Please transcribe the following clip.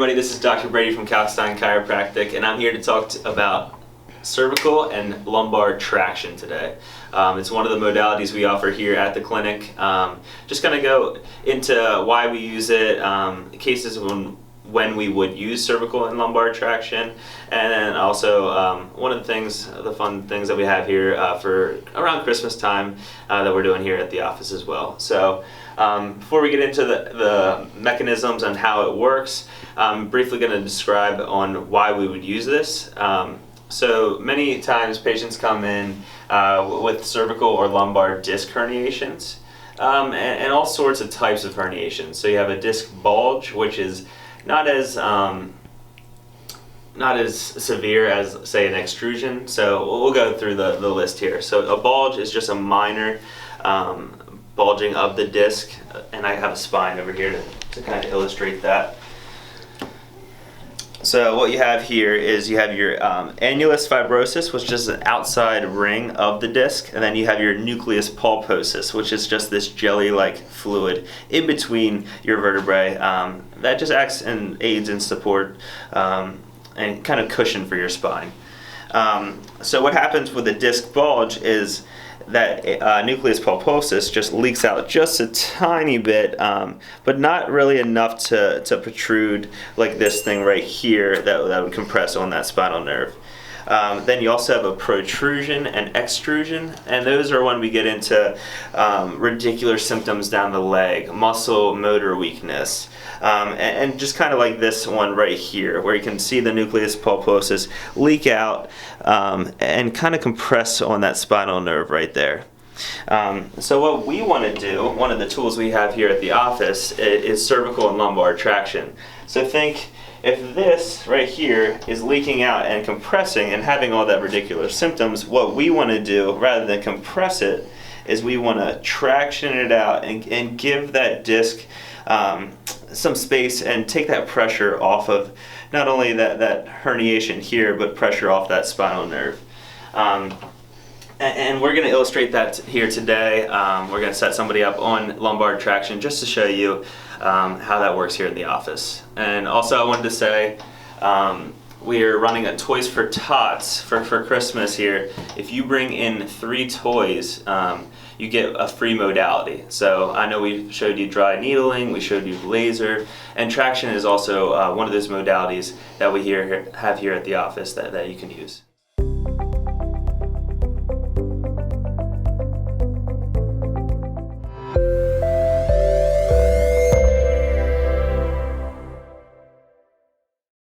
everybody, this is Dr. Brady from Kalkstein Chiropractic, and I'm here to talk about cervical and lumbar traction today. It's one of the modalities we offer here at the clinic. Just going to go into why we use it, cases when we would use cervical and lumbar traction, and then also one of the fun things that we have here for around Christmas time that we're doing here at the office as well. So before we get into the mechanisms and how it works, I'm briefly going to describe on why we would use this. So many times patients come in with cervical or lumbar disc herniations and all sorts of types of herniations. So you have a disc bulge, which is not as severe as, say, an extrusion. So we'll go through the list here. So a bulge is just a minor bulging of the disc, and I have a spine over here to kind of illustrate that. So what you have here is you have your annulus fibrosus, which is an outside ring of the disc, and then you have your nucleus pulposus, which is just this jelly-like fluid in between your vertebrae that just acts and aids in support and kind of cushion for your spine. So what happens with a disc bulge is that nucleus pulposus just leaks out just a tiny bit, but not really enough to protrude like this thing right here that would compress on that spinal nerve. Then you also have a protrusion and extrusion, and those are when we get into radicular symptoms down the leg, muscle motor weakness, and just kind of like this one right here, where you can see the nucleus pulposus leak out and kind of compress on that spinal nerve right there. So what we want to do, one of the tools we have here at the office, is cervical and lumbar traction. So think, if this right here is leaking out and compressing and having all that radicular symptoms, what we want to do, rather than compress it, is we want to traction it out and give that disc some space and take that pressure off of not only that herniation here, but pressure off that spinal nerve. And we're going to illustrate that here today. We're going to set somebody up on lumbar traction just to show you how that works here in the office. And also I wanted to say we are running a Toys for Tots for Christmas here. If you bring in 3 toys, you get a free modality. So I know we showed you dry needling, we showed you laser, and traction is also one of those modalities that we have here at the office that you can use.